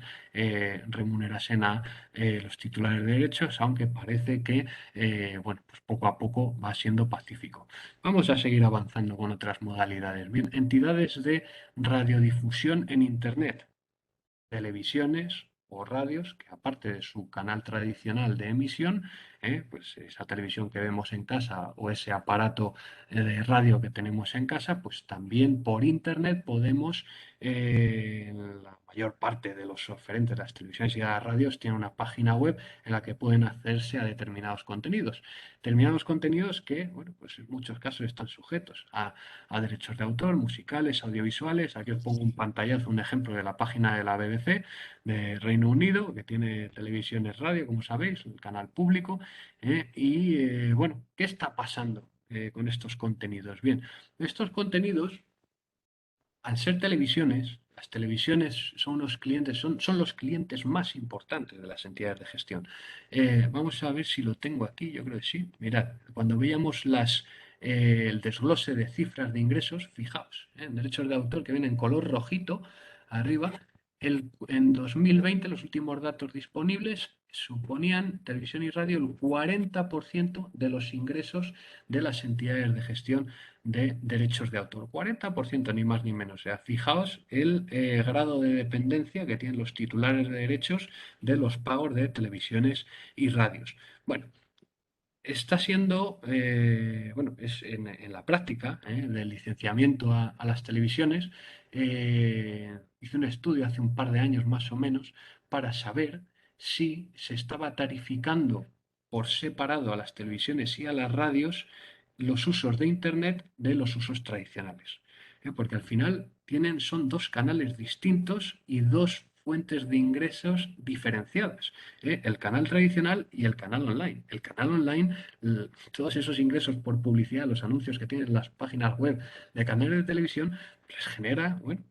remunerasen a los titulares de derechos, aunque parece que bueno, pues poco a poco va siendo pacífico. Vamos a seguir avanzando con otras modalidades. Bien, entidades de radiodifusión en Internet, televisiones o radios que aparte de su canal tradicional de emisión, pues esa televisión que vemos en casa o ese aparato de radio que tenemos en casa, pues también por internet podemos, la mayor parte de los oferentes de las televisiones y de las radios tienen una página web en la que pueden hacerse a determinados contenidos. Determinados contenidos que, bueno, pues en muchos casos están sujetos a derechos de autor, musicales, audiovisuales. Aquí os pongo un pantallazo, un ejemplo de la página de la BBC de Reino Unido, que tiene televisiones radio, como sabéis, un canal público. Bueno, ¿qué está pasando con estos contenidos? Bien, estos contenidos, al ser televisiones, las televisiones son los clientes, son los clientes más importantes de las entidades de gestión. Vamos a ver si lo tengo aquí, yo creo que sí. Mirad, cuando veíamos el desglose de cifras de ingresos, fijaos, en derechos de autor que viene en color rojito arriba, en 2020, los últimos datos disponibles, suponían televisión y radio el 40% de los ingresos de las entidades de gestión de derechos de autor. 40%, ni más ni menos. O sea, fijaos el grado de dependencia que tienen los titulares de derechos de los pagos de televisiones y radios. Bueno, está siendo, bueno, es en la práctica del licenciamiento a las televisiones. Hice un estudio hace un par de años más o menos para saber si se estaba tarificando por separado a las televisiones y a las radios los usos de Internet de los usos tradicionales. Porque al final son dos canales distintos y dos fuentes de ingresos diferenciadas. El canal tradicional y el canal online. El canal online, todos esos ingresos por publicidad, los anuncios que tienen las páginas web de canales de televisión, les genera, bueno,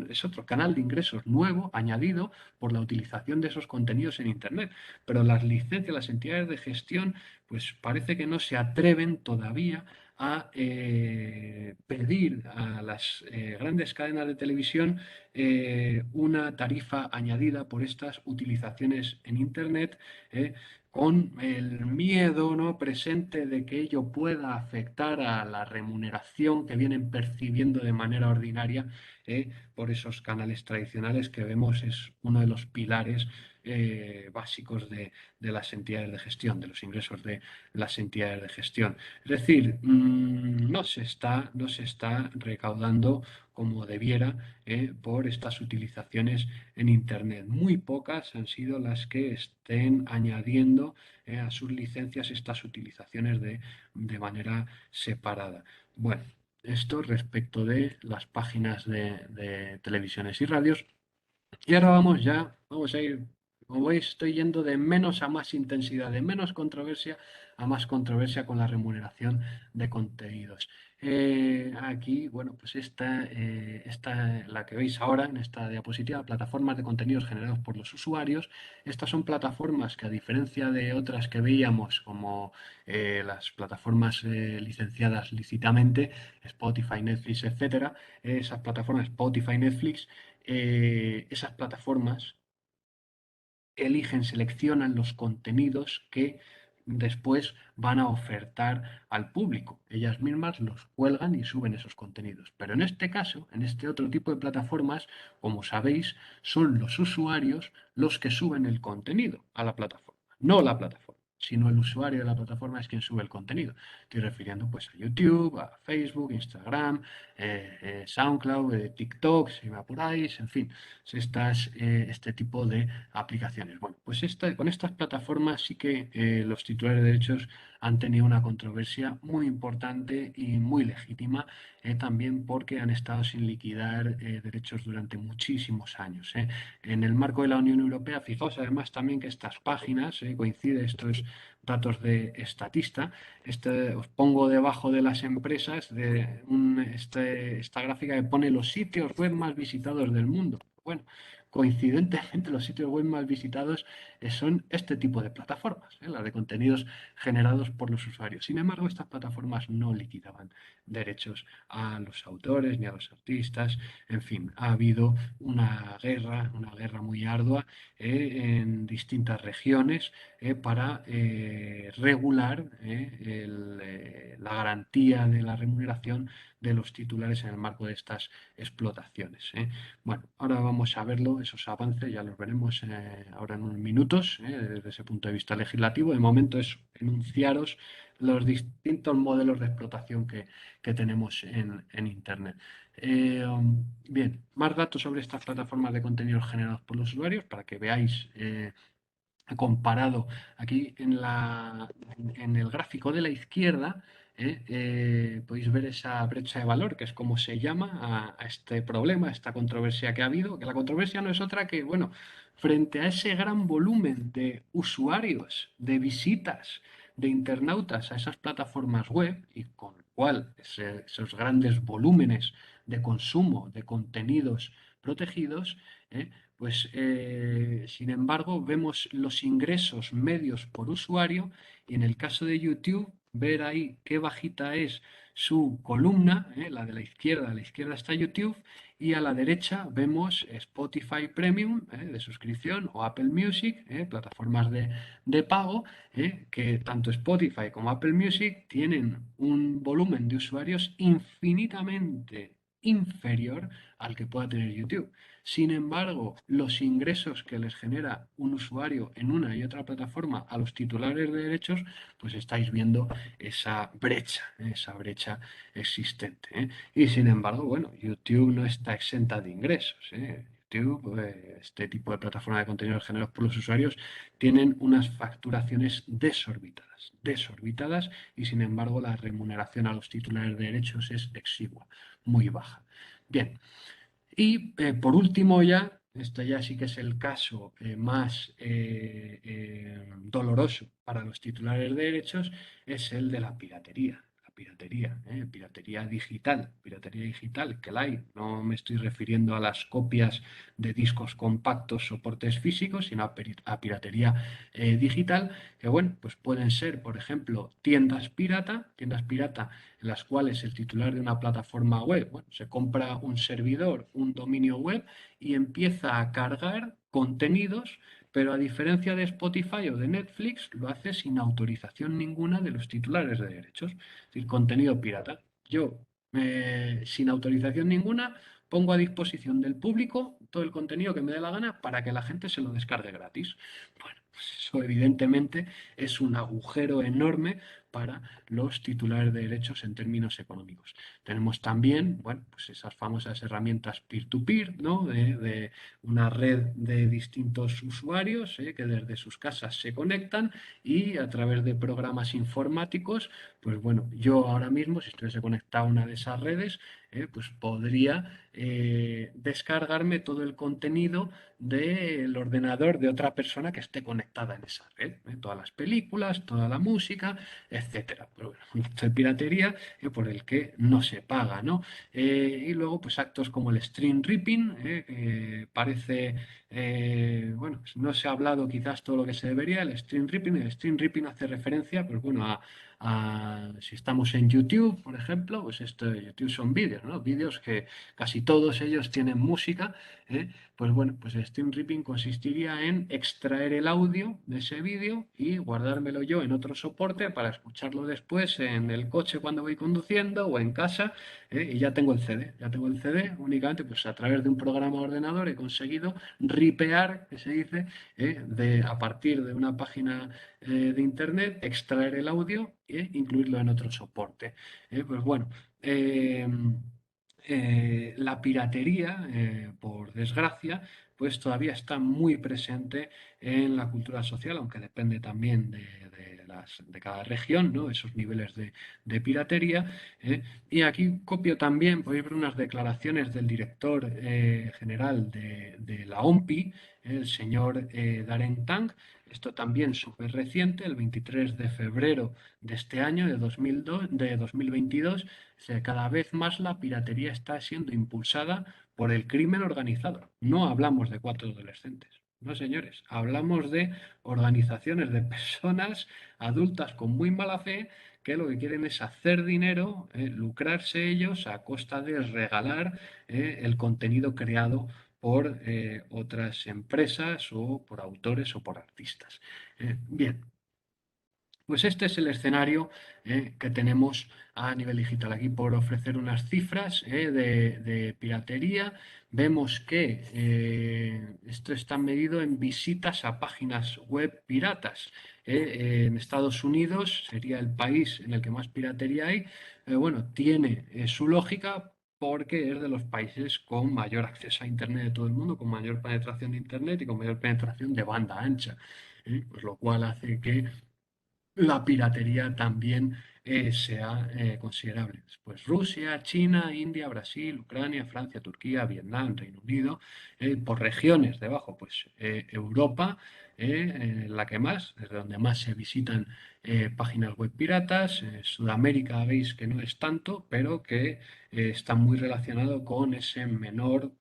es otro canal de ingresos nuevo, añadido por la utilización de esos contenidos en Internet. Pero las licencias, las entidades de gestión, pues parece que no se atreven todavía a pedir a las grandes cadenas de televisión una tarifa añadida por estas utilizaciones en Internet, con el miedo, ¿no?, presente de que ello pueda afectar a la remuneración que vienen percibiendo de manera ordinaria por esos canales tradicionales, que vemos es uno de los pilares básicos de las entidades de gestión, de los ingresos de las entidades de gestión. Es decir, no se está recaudando como debiera por estas utilizaciones en Internet. Muy pocas han sido las que estén añadiendo a sus licencias estas utilizaciones de manera separada. Bueno, esto respecto de las páginas de televisiones y radios. Y ahora vamos a ir, como veis, estoy yendo de menos a más intensidad, de menos controversia a más controversia con la remuneración de contenidos. Aquí, bueno, pues esta, la que veis ahora en esta diapositiva, plataformas de contenidos generados por los usuarios. Estas son plataformas que, a diferencia de otras que veíamos, como las plataformas licenciadas lícitamente, Spotify, Netflix, etcétera, esas plataformas Spotify, Netflix, esas plataformas eligen, seleccionan los contenidos que después van a ofertar al público. Ellas mismas los cuelgan y suben esos contenidos. Pero en este caso, en este otro tipo de plataformas, como sabéis, son los usuarios los que suben el contenido a la plataforma, no la plataforma, sino el usuario de la plataforma es quien sube el contenido. Estoy refiriendo pues a YouTube, a Facebook, Instagram, SoundCloud, TikTok, si me apuráis, en fin, este tipo de aplicaciones. Bueno, pues con estas plataformas sí que los titulares de derechos han tenido una controversia muy importante y muy legítima, también porque han estado sin liquidar derechos durante muchísimos años. En el marco de la Unión Europea, fijaos además también que estas páginas, coincide, estos datos de Statista, os pongo debajo de las empresas esta gráfica que pone los sitios web más visitados del mundo. Bueno, coincidentemente los sitios web más visitados son este tipo de plataformas, las de contenidos generados por los usuarios. Sin embargo, estas plataformas no liquidaban derechos a los autores ni a los artistas. En fin, ha habido una guerra muy ardua en distintas regiones para regular la garantía de la remuneración de los titulares en el marco de estas explotaciones. Bueno, ahora vamos a verlo, esos avances, ya los veremos ahora en unos minutos, desde ese punto de vista legislativo. De momento es enunciaros los distintos modelos de explotación que tenemos en Internet. Bien, más datos sobre estas plataformas de contenidos generados por los usuarios para que veáis comparado aquí en el gráfico de la izquierda. Podéis ver esa brecha de valor, que es como se llama a este problema, a esta controversia que ha habido, que la controversia no es otra que, bueno, frente a ese gran volumen de usuarios, de visitas, de internautas a esas plataformas web, y con lo cual esos grandes volúmenes de consumo de contenidos protegidos, pues sin embargo vemos los ingresos medios por usuario, y en el caso de YouTube ver ahí qué bajita es su columna, la de la izquierda. A la izquierda está YouTube y a la derecha vemos Spotify Premium, de suscripción, o Apple Music, plataformas de pago, que tanto Spotify como Apple Music tienen un volumen de usuarios infinitamente inferior al que pueda tener YouTube. Sin embargo, los ingresos que les genera un usuario en una y otra plataforma a los titulares de derechos, pues estáis viendo esa brecha existente, ¿eh? Y sin embargo, bueno, YouTube no está exenta de ingresos, ¿eh? YouTube, este tipo de plataforma de contenidos generados por los usuarios, tienen unas facturaciones desorbitadas, y sin embargo la remuneración a los titulares de derechos es exigua, muy baja. Bien, y por último ya, esto ya sí que es el caso más doloroso para los titulares de derechos, es el de la piratería. Piratería digital, que la hay. No me estoy refiriendo a las copias de discos compactos, soportes físicos, sino a piratería digital, que bueno, pues pueden ser, por ejemplo, tiendas pirata en las cuales el titular de una plataforma web, bueno, se compra un servidor, un dominio web, y empieza a cargar contenidos, pero a diferencia de Spotify o de Netflix, lo hace sin autorización ninguna de los titulares de derechos, es decir, contenido pirata. Yo, sin autorización ninguna, pongo a disposición del público todo el contenido que me dé la gana para que la gente se lo descargue gratis. Bueno, pues eso evidentemente es un agujero enorme para los titulares de derechos en términos económicos. Tenemos también, bueno, pues esas famosas herramientas peer-to-peer, ¿no? De una red de distintos usuarios, que desde sus casas se conectan, y a través de programas informáticos, pues bueno, yo ahora mismo, si estuviese conectado a una de esas redes, pues podría descargarme todo el contenido del ordenador de otra persona que esté conectada en esa red, todas las películas, toda la música, etcétera. Pero bueno, esto de piratería, por el que no se paga, ¿no? Y luego, pues actos como el stream ripping, que parece, bueno, pues no se ha hablado quizás todo lo que se debería. El stream ripping hace referencia, pues bueno, si estamos en YouTube, por ejemplo, pues esto de YouTube son vídeos, ¿no? Vídeos que casi todos ellos tienen música, pues bueno, pues el stream ripping consistiría en extraer el audio de ese vídeo y guardármelo yo en otro soporte para escucharlo después en el coche cuando voy conduciendo o en casa, y ya tengo el CD. Ya tengo el CD, únicamente pues a través de un programa de ordenador he conseguido ripear, que se dice, a partir de una página de internet, extraer el audio e incluirlo en otro soporte. Pues bueno. La piratería, por desgracia, pues todavía está muy presente en la cultura social, aunque depende también de cada región, ¿no? Esos niveles de piratería. Y aquí copio también, podéis ver unas declaraciones del director general de la OMPI, el señor Darren Tang. Esto también súper reciente, el 23 de febrero de este año, de 2022. Cada vez más la piratería está siendo impulsada por el crimen organizado. No hablamos de 4 adolescentes. No, señores, hablamos de organizaciones de personas adultas con muy mala fe que lo que quieren es hacer dinero, lucrarse ellos a costa de regalar el contenido creado por otras empresas o por autores o por artistas. Bien, pues este es el escenario que tenemos a nivel digital. Aquí, por ofrecer unas cifras de piratería, vemos que esto está medido en visitas a páginas web piratas. En Estados Unidos sería el país en el que más piratería hay. Bueno, tiene su lógica, porque es de los países con mayor acceso a Internet de todo el mundo, con mayor penetración de Internet y con mayor penetración de banda ancha. Pues lo cual hace que la piratería también sea considerable. Pues Rusia, China, India, Brasil, Ucrania, Francia, Turquía, Vietnam, Reino Unido, por regiones debajo, pues Europa, la que más, desde donde más se visitan páginas web piratas. Sudamérica veis que no es tanto, pero que está muy relacionado con ese menor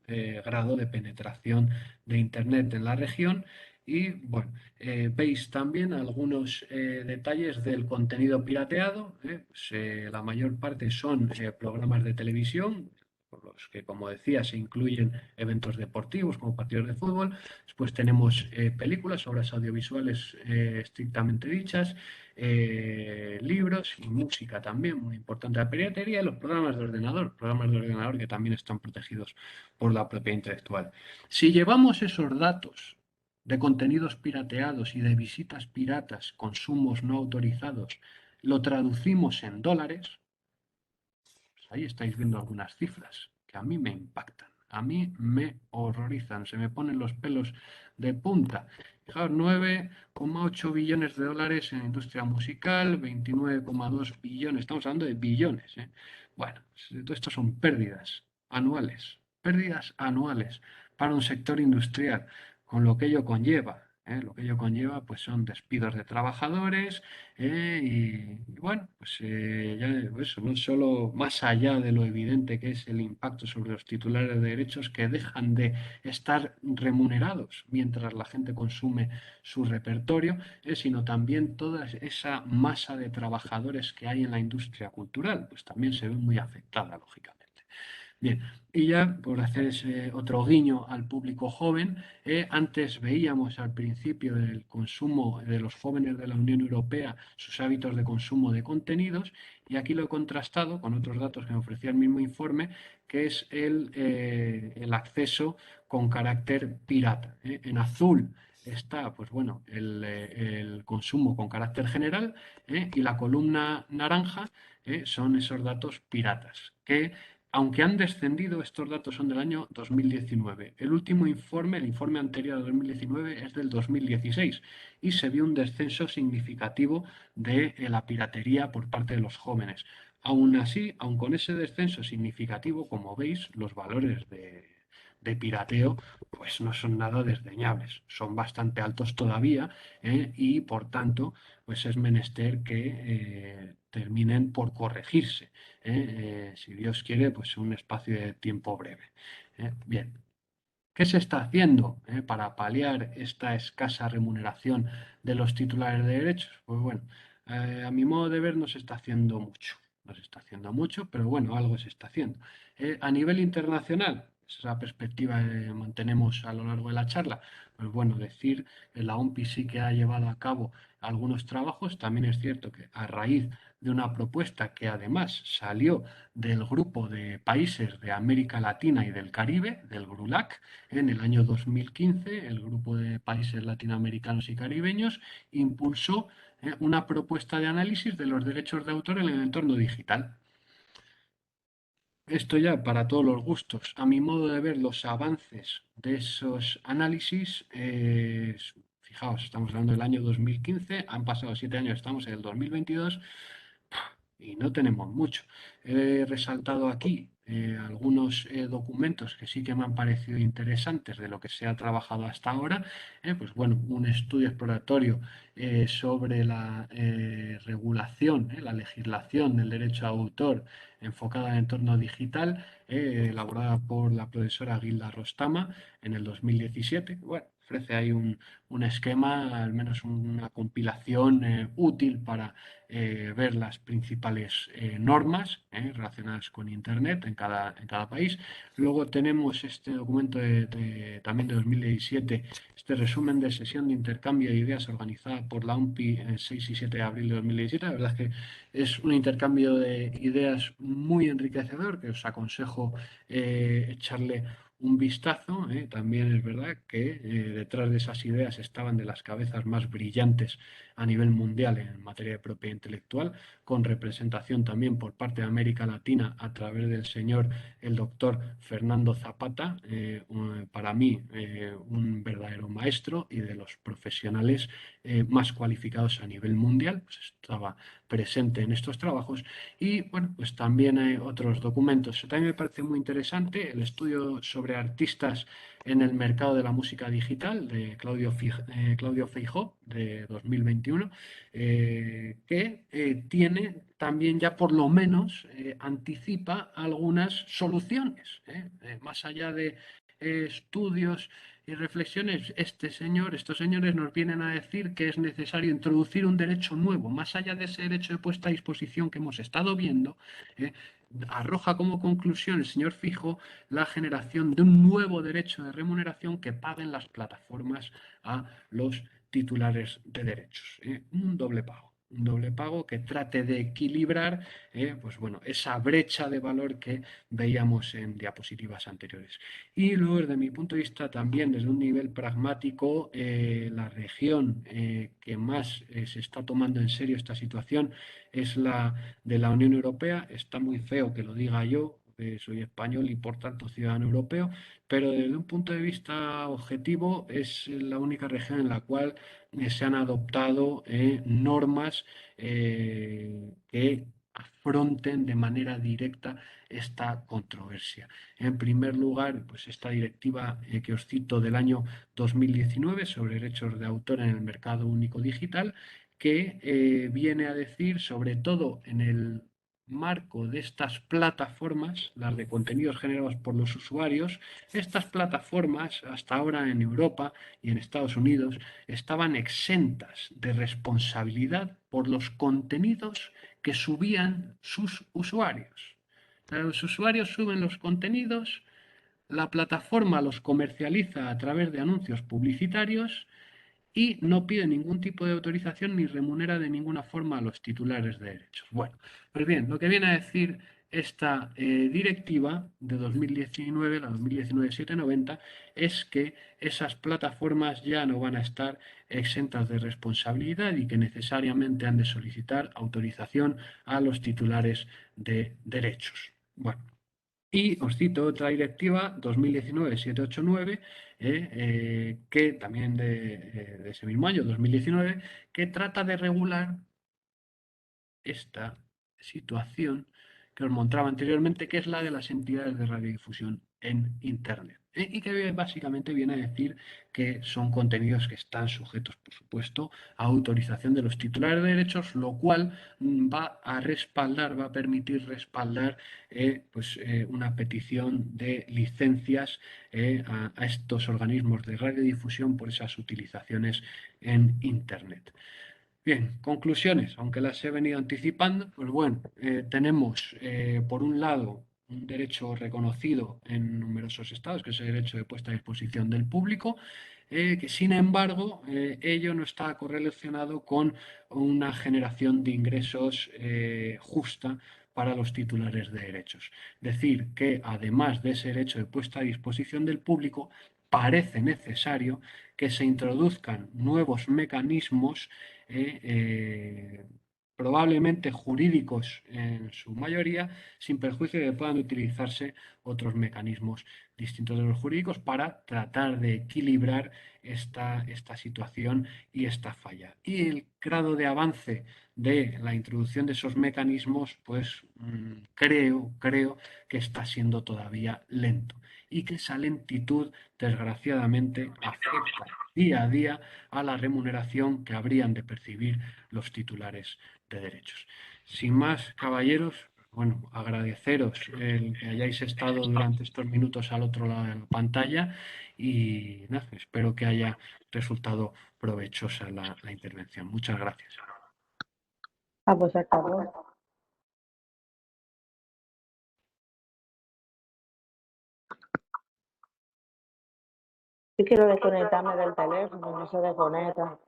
grado de penetración de Internet en la región. Y bueno, veis también algunos detalles del contenido pirateado. Pues, la mayor parte son programas de televisión, por los que, como decía, se incluyen eventos deportivos como partidos de fútbol. Después tenemos películas, obras audiovisuales estrictamente dichas, libros y música también, muy importante la piratería, y los programas de ordenador que también están protegidos por la propiedad intelectual. Si llevamos esos datos de contenidos pirateados y de visitas piratas, consumos no autorizados, lo traducimos en dólares, pues ahí estáis viendo algunas cifras que a mí me impactan, a mí me horrorizan, se me ponen los pelos de punta. Fijaos, 9,8 billones de dólares en industria musical, 29,2 billones, estamos hablando de billones, ¿eh? Bueno, pues, todo esto son pérdidas anuales para un sector industrial, con lo que ello conlleva. Lo que ello conlleva pues son despidos de trabajadores, y bueno, pues ya eso, no solo más allá de lo evidente que es el impacto sobre los titulares de derechos que dejan de estar remunerados mientras la gente consume su repertorio, sino también toda esa masa de trabajadores que hay en la industria cultural, pues también se ve muy afectada, lógicamente. Bien, y ya por hacer ese otro guiño al público joven, antes veíamos al principio del consumo de los jóvenes de la Unión Europea, sus hábitos de consumo de contenidos, y aquí lo he contrastado con otros datos que me ofrecía el mismo informe, que es el acceso con carácter pirata. En azul está, pues bueno, el consumo con carácter general, y la columna naranja son esos datos piratas, que aunque han descendido, estos datos son del año 2019. El último informe, el informe anterior a 2019, es del 2016 y se vio un descenso significativo de la piratería por parte de los jóvenes. Aún así, aun con ese descenso significativo, como veis, los valores de pirateo pues no son nada desdeñables, son bastante altos todavía, y por tanto pues es menester que terminen por corregirse. Si Dios quiere, pues un espacio de tiempo breve. Bien, ¿qué se está haciendo para paliar esta escasa remuneración de los titulares de derechos? Pues bueno, a mi modo de ver no se está haciendo mucho. No se está haciendo mucho, pero bueno, algo se está haciendo. A nivel internacional, esa perspectiva mantenemos a lo largo de la charla. Pues bueno, decir que la OMPI sí que ha llevado a cabo algunos trabajos. También es cierto que a raíz de una propuesta que además salió del grupo de países de América Latina y del Caribe, del GRULAC, en el año 2015, el grupo de países latinoamericanos y caribeños impulsó una propuesta de análisis de los derechos de autor en el entorno digital. Esto ya para todos los gustos. A mi modo de ver, los avances de esos análisis, fijaos, estamos hablando del año 2015, han pasado 7 años, estamos en el 2022 y no tenemos mucho. He resaltado aquí algunos documentos que sí que me han parecido interesantes de lo que se ha trabajado hasta ahora. Pues bueno, un estudio exploratorio sobre la regulación, la legislación del derecho a autor enfocada en entorno digital, elaborada por la profesora Gilda Rostama en el 2017. Bueno, ofrece ahí un esquema, al menos una compilación útil para ver las principales normas relacionadas con Internet en cada país. Luego tenemos este documento también de 2017, este resumen de sesión de intercambio de ideas organizada por la OMPI el 6 y 7 de abril de 2017. La verdad es que es un intercambio de ideas muy enriquecedor que os aconsejo echarle un vistazo. También es verdad que detrás de esas ideas estaban de las cabezas más brillantes a nivel mundial en materia de propiedad intelectual, con representación también por parte de América Latina a través del señor el doctor Fernando Zapata, para mí un verdadero maestro y de los profesionales más cualificados a nivel mundial, pues estaba presente en estos trabajos. Y bueno, pues también hay otros documentos. También me parece muy interesante el estudio sobre artistas en el mercado de la música digital de Claudio Feijó de 2021, que tiene también ya por lo menos anticipa algunas soluciones, más allá de estudios reflexiones, estos señores nos vienen a decir que es necesario introducir un derecho nuevo, más allá de ese derecho de puesta a disposición que hemos estado viendo, ¿eh? Arroja como conclusión el señor Fijo la generación de un nuevo derecho de remuneración que paguen las plataformas a los titulares de derechos, ¿eh? Un doble pago que trate de equilibrar, pues bueno, esa brecha de valor que veíamos en diapositivas anteriores. Y luego, desde mi punto de vista, también desde un nivel pragmático, la región que más se está tomando en serio esta situación es la de la Unión Europea. Está muy feo que lo diga yo, soy español y por tanto ciudadano europeo, pero desde un punto de vista objetivo es la única región en la cual se han adoptado normas que afronten de manera directa esta controversia. En primer lugar, pues esta directiva que os cito del año 2019 sobre derechos de autor en el mercado único digital, que viene a decir, sobre todo en el marco de estas plataformas, las de contenidos generados por los usuarios, estas plataformas hasta ahora en Europa y en Estados Unidos estaban exentas de responsabilidad por los contenidos que subían sus usuarios. Los usuarios suben los contenidos, la plataforma los comercializa a través de anuncios publicitarios y no pide ningún tipo de autorización ni remunera de ninguna forma a los titulares de derechos. Bueno, pues bien, lo que viene a decir esta directiva de 2019, la 2019-790, es que esas plataformas ya no van a estar exentas de responsabilidad y que necesariamente han de solicitar autorización a los titulares de derechos. Bueno, y os cito otra directiva, 2019-789, que también de ese mismo año, 2019, que trata de regular esta situación que os mostraba anteriormente, que es la de las entidades de radiodifusión en Internet. Y que básicamente viene a decir que son contenidos que están sujetos, por supuesto, a autorización de los titulares de derechos, lo cual va a respaldar, va a permitir respaldar una petición de licencias a estos organismos de radiodifusión por esas utilizaciones en Internet. Bien, conclusiones, aunque las he venido anticipando, pues bueno, tenemos por un lado un derecho reconocido en numerosos estados, que es el derecho de puesta a disposición del público, que sin embargo ello no está correlacionado con una generación de ingresos justa para los titulares de derechos. Decir que además de ese derecho de puesta a disposición del público, parece necesario que se introduzcan nuevos mecanismos probablemente jurídicos en su mayoría, sin perjuicio de que puedan utilizarse otros mecanismos distintos de los jurídicos para tratar de equilibrar esta situación y esta falla. Y el grado de avance de la introducción de esos mecanismos, pues creo que está siendo todavía lento y que esa lentitud, desgraciadamente, afecta día a día a la remuneración que habrían de percibir los titulares de derechos. Sin más, caballeros, bueno, agradeceros el que hayáis estado durante estos minutos al otro lado de la pantalla y nada, espero que haya resultado provechosa la intervención. Muchas gracias. Ah, pues se acabó. Yo quiero desconectarme del teléfono, no se desconecta.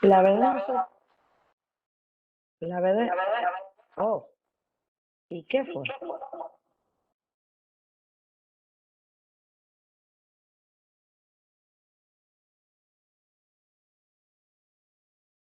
La verdad, no sé. La verdad. Oh, ¿y qué fue?